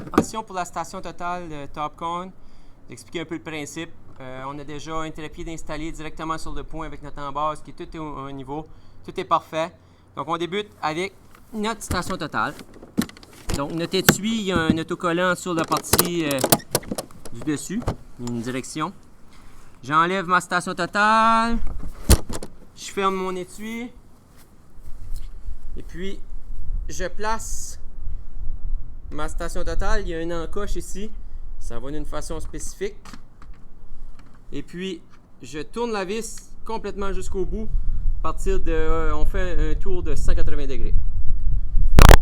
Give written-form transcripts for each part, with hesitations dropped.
Attention pour la station totale de Topcon, d'expliquer un peu le principe. On a déjà un trépied d'installer directement sur le point avec notre embase qui est tout au niveau. Tout est parfait. Donc on débute avec notre station totale. Donc notre étui, il y a un autocollant sur la partie du dessus, une direction. J'enlève ma station totale. Je ferme mon étui. Et puis je place ma station totale. Il y a une encoche ici. Ça va d'une façon spécifique. Et puis, je tourne la vis complètement jusqu'au bout. À partir de... on fait un tour de 180 degrés. Donc,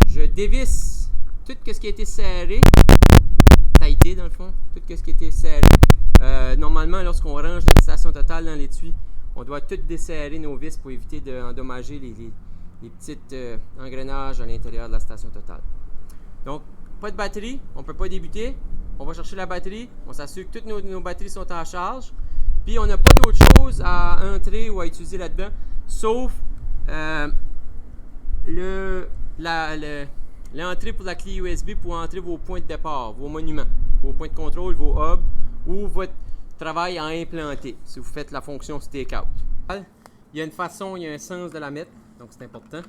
je dévisse tout ce qui a été serré. Tailleté, dans le fond. Tout ce qui a été serré. Normalement, lorsqu'on range notre station totale dans l'étui, on doit tout desserrer nos vis pour éviter d'endommager les petits engrenages à l'intérieur de la station totale. Donc, pas de batterie, on ne peut pas débuter. On va chercher la batterie, on s'assure que toutes nos batteries sont en charge. Puis, on n'a pas d'autre chose à entrer ou à utiliser là-dedans, sauf l'entrée pour la clé USB pour entrer vos points de départ, vos monuments, vos points de contrôle, vos hubs ou votre travail à implanter si vous faites la fonction stakeout. Il y a une façon, il y a un sens de la mettre, donc c'est important.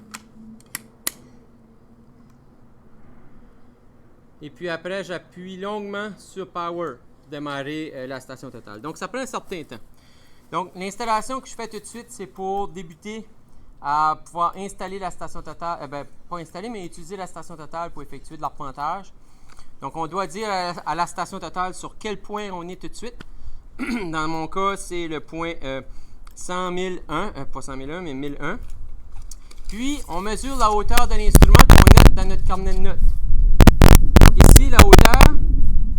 Et puis après, j'appuie longuement sur Power pour démarrer la station totale. Donc, ça prend un certain temps. Donc, l'installation que je fais tout de suite, c'est pour débuter à pouvoir installer la station totale. Pas installer, mais utiliser la station totale pour effectuer de l'arpentage. Donc, on doit dire à la station totale sur quel point on est tout de suite. Dans mon cas, c'est le point 100 001, pas 100 001, mais 1001. Puis, on mesure la hauteur de l'instrument qu'on note dans notre carnet de notes. Ici, la hauteur,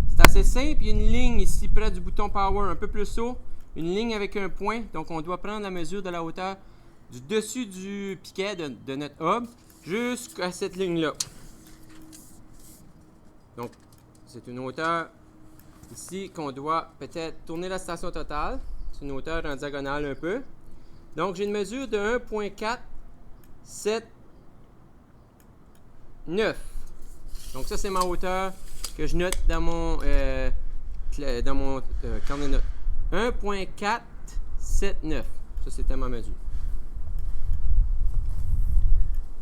c'est assez simple. Il y a une ligne ici près du bouton Power, un peu plus haut. Une ligne avec un point. Donc, on doit prendre la mesure de la hauteur du dessus du piquet de notre hub jusqu'à cette ligne-là. Donc, c'est une hauteur ici qu'on doit peut-être tourner la station totale. C'est une hauteur en diagonale un peu. Donc, j'ai une mesure de 1.479. Donc ça, c'est ma hauteur que je note dans mon carnet de notes. 1.479. Ça, c'était ma mesure.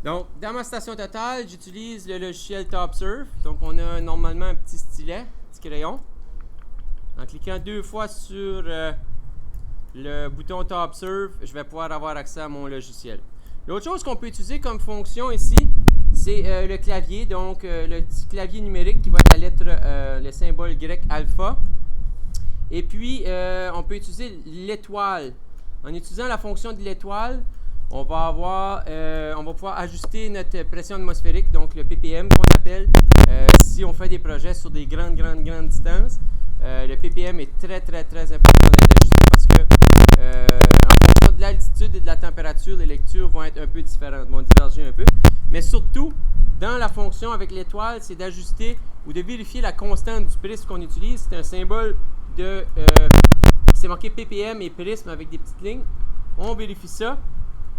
Donc, dans ma station totale, j'utilise le logiciel TopSurf. Donc, on a normalement un petit stylet, un petit crayon. En cliquant 2 fois sur le bouton TopSurf, je vais pouvoir avoir accès à mon logiciel. L'autre chose qu'on peut utiliser comme fonction ici, c'est le clavier, donc le petit clavier numérique qui va être la lettre, le symbole grec alpha. Et puis, on peut utiliser l'étoile. En utilisant la fonction de l'étoile, on va pouvoir ajuster notre pression atmosphérique, donc le ppm qu'on appelle, si on fait des projets sur des grandes distances. Le ppm est très important d'être ajusté parce que en fonction de l'altitude et de la température, les lectures vont être un peu différentes, vont diverger un peu. Mais surtout, dans la fonction avec l'étoile, c'est d'ajuster ou de vérifier la constante du prisme qu'on utilise. C'est un symbole c'est marqué ppm et prisme avec des petites lignes. On vérifie ça.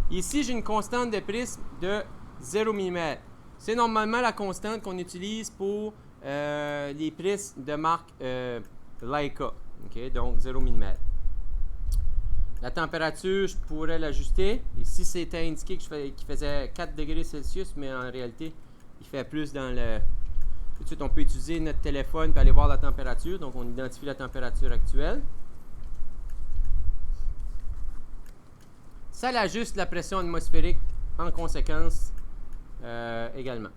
Ici, j'ai une constante de prisme de 0 mm. C'est normalement la constante qu'on utilise pour les prismes de marque Leica. Okay? Donc 0 mm. La température, je pourrais l'ajuster. Ici, c'était indiqué qu'il faisait 4 degrés Celsius, mais en réalité, il fait plus dans le... Tout de suite, on peut utiliser notre téléphone pour aller voir la température. Donc, on identifie la température actuelle. Ça ajuste la pression atmosphérique en conséquence également.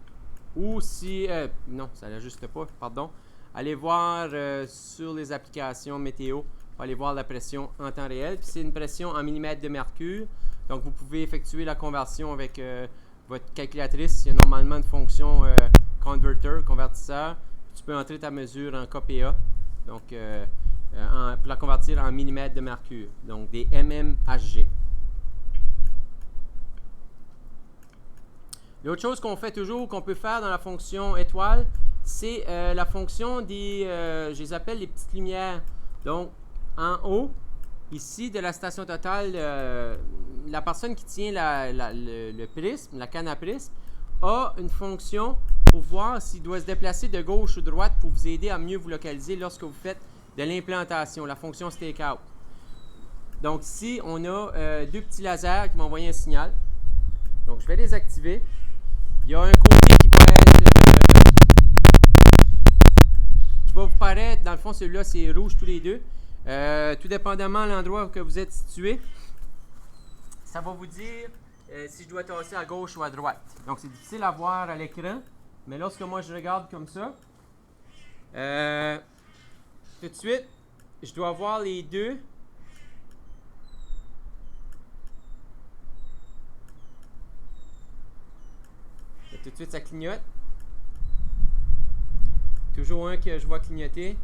Ou si... non, ça ne l'ajuste pas, pardon. Allez voir sur les applications météo. Aller voir la pression en temps réel. Puis c'est une pression en millimètres de mercure. Donc, vous pouvez effectuer la conversion avec votre calculatrice. Il y a normalement une fonction convertisseur. Tu peux entrer ta mesure en kPa. Donc, pour la convertir en millimètres de mercure. Donc, des mmHg. L'autre chose qu'on fait toujours, qu'on peut faire dans la fonction étoile, c'est la fonction des... je les appelle les petites lumières. Donc, en haut, ici, de la station totale, la personne qui tient le prisme, la canne à prisme, a une fonction pour voir s'il doit se déplacer de gauche ou de droite pour vous aider à mieux vous localiser lorsque vous faites de l'implantation, la fonction stakeout. Donc ici, on a deux petits lasers qui vont envoyer un signal. Donc je vais les activer. Il y a un côté qui va vous paraître, dans le fond celui-là c'est rouge tous les deux. Tout dépendamment de l'endroit où vous êtes situé, ça va vous dire si je dois tasser à gauche ou à droite. Donc c'est difficile à voir à l'écran, mais lorsque moi je regarde comme ça, tout de suite, je dois voir les deux. Et tout de suite ça clignote. Toujours un que je vois clignoter.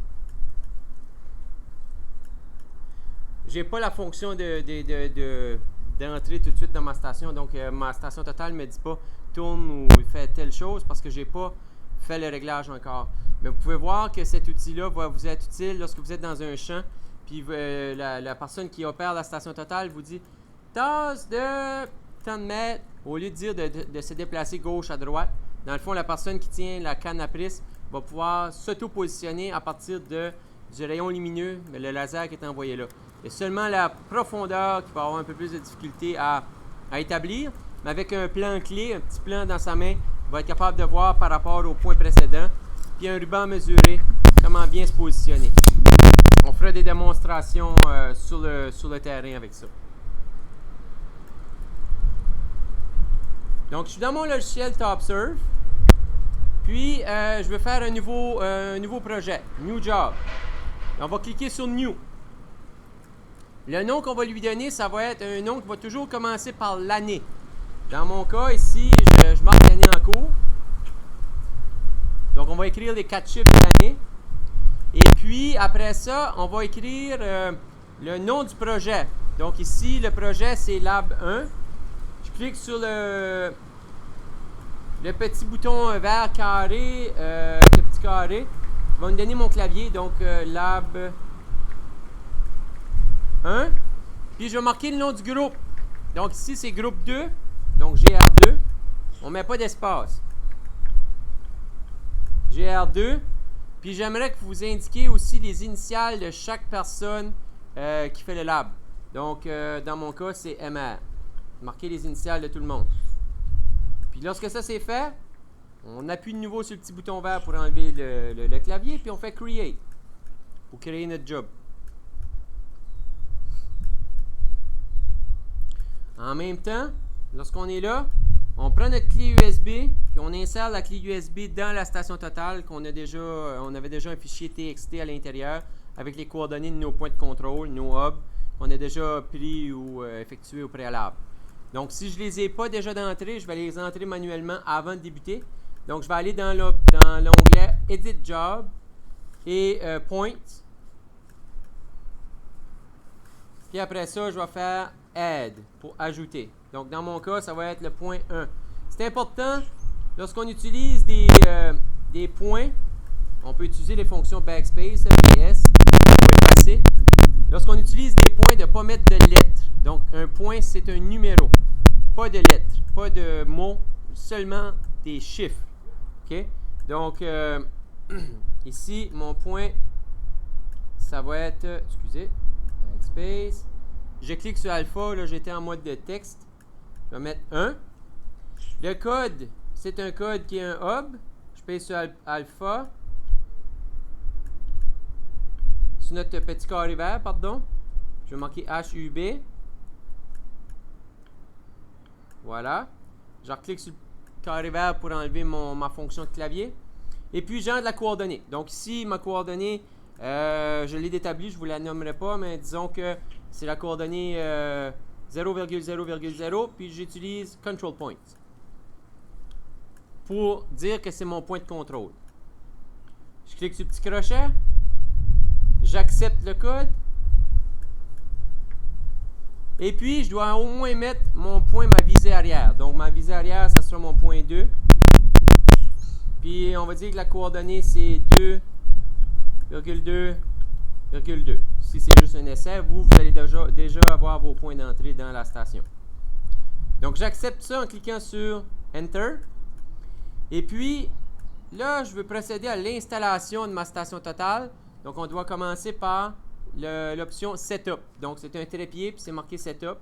J'ai pas la fonction d'entrer tout de suite dans ma station. Donc, ma station totale ne me dit pas tourne ou fait telle chose parce que j'ai pas fait le réglage encore. Mais vous pouvez voir que cet outil-là va vous être utile lorsque vous êtes dans un champ. Puis la personne qui opère la station totale vous dit tasse de tant de mètres au lieu de dire de se déplacer gauche à droite. Dans le fond, la personne qui tient la canne à prise va pouvoir s'auto-positionner à partir du rayon lumineux, mais le laser qui est envoyé là. Il y a seulement la profondeur qui va avoir un peu plus de difficulté à établir, mais avec un plan clé, un petit plan dans sa main, il va être capable de voir par rapport au point précédent, puis un ruban mesuré, comment bien se positionner. On fera des démonstrations sur le terrain avec ça. Donc, je suis dans mon logiciel TopSurf. Puis, je vais faire un nouveau projet, New Job. On va cliquer sur New. Le nom qu'on va lui donner, ça va être un nom qui va toujours commencer par l'année. Dans mon cas, ici, je marque l'année en cours. Donc, on va écrire les 4 chiffres de l'année. Et puis, après ça, on va écrire le nom du projet. Donc, ici, le projet, c'est Lab 1. Je clique sur le petit bouton vert carré, avec le petit carré, il va me donner mon clavier, donc Lab 1. Puis je vais marquer le nom du groupe. Donc ici c'est groupe 2, donc GR2. On ne met pas d'espace. GR2. Puis j'aimerais que vous indiquiez aussi les initiales de chaque personne qui fait le lab. Donc dans mon cas c'est MR. Marquez les initiales de tout le monde. Puis lorsque ça c'est fait, on appuie de nouveau sur le petit bouton vert pour enlever le clavier, puis on fait Create pour créer notre job. En même temps, lorsqu'on est là, on prend notre clé USB, puis on insère la clé USB dans la station totale on avait déjà un fichier TXT à l'intérieur avec les coordonnées de nos points de contrôle, nos hubs, qu'on a déjà pris ou effectués au préalable. Donc, si je ne les ai pas déjà d'entrée, je vais les entrer manuellement avant de débuter. Donc, je vais aller dans l'onglet Edit Job et Point. Puis après ça, je vais faire Add pour ajouter. Donc, dans mon cas, ça va être le point 1. C'est important, lorsqu'on utilise des points, on peut utiliser les fonctions Backspace, BS, pour effacer. Lorsqu'on utilise des points, de ne pas mettre de lettres. Donc, un point, c'est un numéro. Pas de lettres, pas de mots, seulement des chiffres. OK? Donc, ici, mon point, ça va être, excusez, Backspace. Je clique sur Alpha, là, j'étais en mode de texte. Je vais mettre 1. Le code, c'est un code qui est un hub. Je paye sur Alpha. Sur notre petit carré vert, pardon. Je vais marquer HUB. Voilà. Je reclique sur le carré vert pour enlever ma fonction de clavier. Et puis, j'entre la coordonnée. Donc ici, ma coordonnée, je l'ai établie, je ne vous la nommerai pas, mais disons que c'est la coordonnée 0,0,0, puis j'utilise Control Point pour dire que c'est mon point de contrôle. Je clique sur le petit crochet. J'accepte le code. Et puis, je dois au moins mettre mon point, ma visée arrière. Donc, ma visée arrière, ça sera mon point 2. Puis, on va dire que la coordonnée, c'est 2,2,2. Si c'est juste un essai, vous allez déjà avoir vos points d'entrée dans la station. Donc, j'accepte ça en cliquant sur Enter. Et puis, là, je veux procéder à l'installation de ma station totale. Donc, on doit commencer par l'option Setup. Donc, c'est un trépied, puis c'est marqué Setup.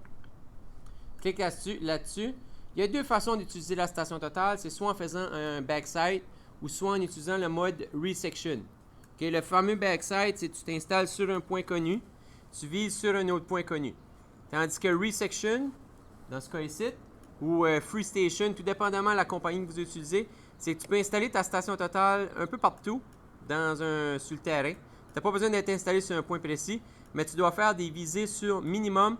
Clique là-dessus. Il y a deux façons d'utiliser la station totale. C'est soit en faisant un backside ou soit en utilisant le mode Resection. Okay, le fameux backside, c'est que tu t'installes sur un point connu, tu vises sur un autre point connu. Tandis que Resection, dans ce cas ici, ou FreeStation, tout dépendamment de la compagnie que vous utilisez, c'est que tu peux installer ta station totale un peu partout sur le terrain. Tu n'as pas besoin d'être installé sur un point précis, mais tu dois faire des visées sur minimum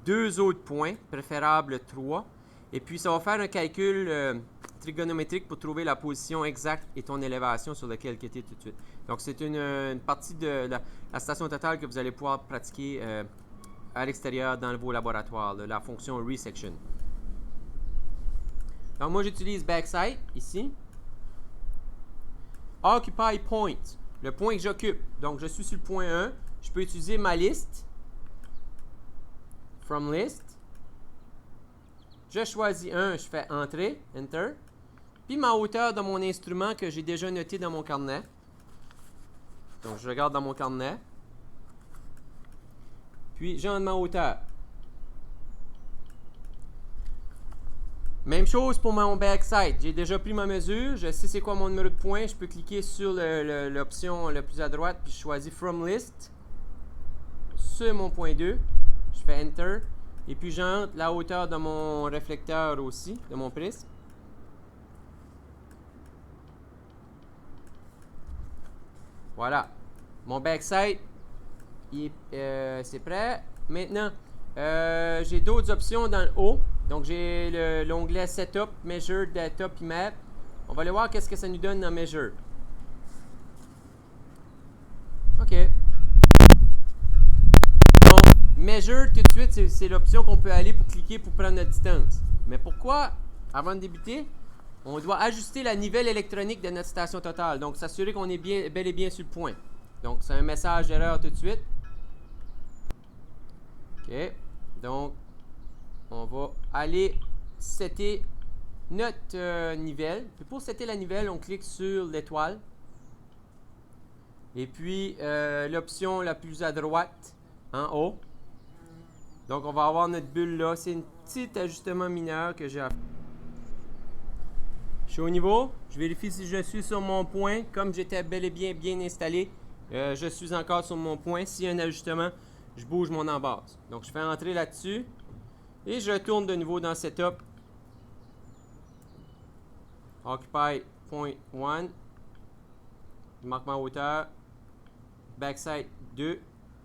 2 autres points, préférable 3. Et puis, ça va faire un calcul trigonométrique pour trouver la position exacte et ton élévation sur laquelle tu es tout de suite. Donc, c'est une partie de la station totale que vous allez pouvoir pratiquer à l'extérieur dans vos laboratoires, la fonction Resection. Donc, moi, j'utilise Backside, ici. Occupy Point, le point que j'occupe. Donc, je suis sur le point 1. Je peux utiliser ma liste. From List. Je choisis un, je fais Entrée, Enter. Puis ma hauteur de mon instrument que j'ai déjà noté dans mon carnet. Donc, je regarde dans mon carnet. Puis, j'entre ma hauteur. Même chose pour mon backside. J'ai déjà pris ma mesure. Je sais c'est quoi mon numéro de point. Je peux cliquer sur l'option le plus à droite. Puis, je choisis From List. Sur mon point 2. Je fais Enter. Et puis, j'entre la hauteur de mon réflecteur aussi, de mon prisme. Voilà. Mon backside, c'est prêt. Maintenant, j'ai d'autres options dans le haut. Donc, j'ai l'onglet Setup, Measure, Data, puis Map. On va aller voir qu'est-ce que ça nous donne dans Measure. OK. Donc, Measure, tout de suite, c'est l'option qu'on peut aller pour cliquer pour prendre notre distance. Mais pourquoi, avant de débuter, on doit ajuster la nivelle électronique de notre station totale. Donc, s'assurer qu'on est bel et bien sur le point. Donc, c'est un message d'erreur tout de suite. OK. Donc, on va aller setter notre nivelle. Puis pour setter la nivelle, on clique sur l'étoile. Et puis, l'option la plus à droite, en haut. Donc, on va avoir notre bulle là. C'est un petit ajustement mineur que j'ai à faire. Je suis au niveau. Je vérifie si je suis sur mon point. Comme j'étais bel et bien installé, je suis encore sur mon point. S'il y a un ajustement, je bouge mon embase. Donc, je fais entrer là-dessus. Et je retourne de nouveau dans Setup. Occupy Point 1. Je marque ma hauteur. Backside 2.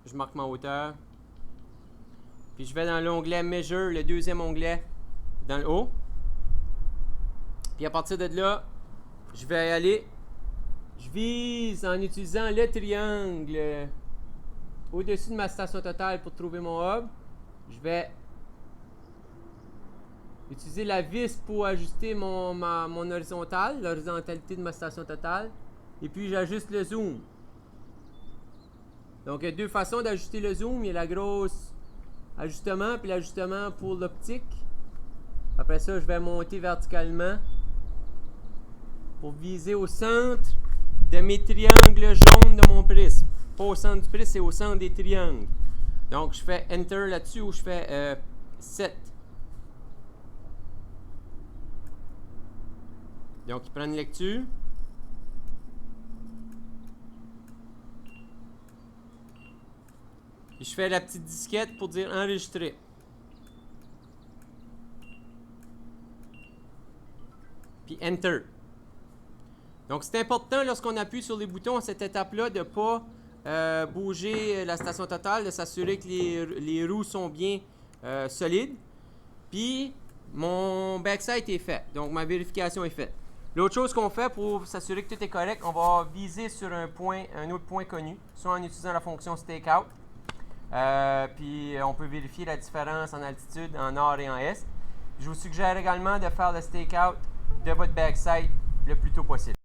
Je marque ma hauteur. Puis je vais dans l'onglet Measure, le deuxième onglet dans le haut. Puis à partir de là, je vais aller. Je vise en utilisant le triangle au-dessus de ma station totale pour trouver mon hub. Je vais utiliser la vis pour ajuster mon horizontale, l'horizontalité de ma station totale. Et puis j'ajuste le zoom. Donc il y a deux façons d'ajuster le zoom. Il y a la grosse ajustement, puis l'ajustement pour l'optique. Après ça, je vais monter verticalement pour viser au centre de mes triangles jaunes de mon prisme. Pas au centre du prisme, c'est au centre des triangles. Donc je fais Enter là-dessus ou je fais Set. Donc, il prend une lecture. Et je fais la petite disquette pour dire enregistrer. Puis Enter. Donc, c'est important lorsqu'on appuie sur les boutons à cette étape-là de ne pas bouger la station totale, de s'assurer que les roues sont bien solides. Puis, mon backside est fait. Donc, ma vérification est faite. L'autre chose qu'on fait pour s'assurer que tout est correct, on va viser sur un autre point connu, soit en utilisant la fonction Stakeout. Puis on peut vérifier la différence en altitude en nord et en est. Je vous suggère également de faire le Stakeout de votre backside le plus tôt possible.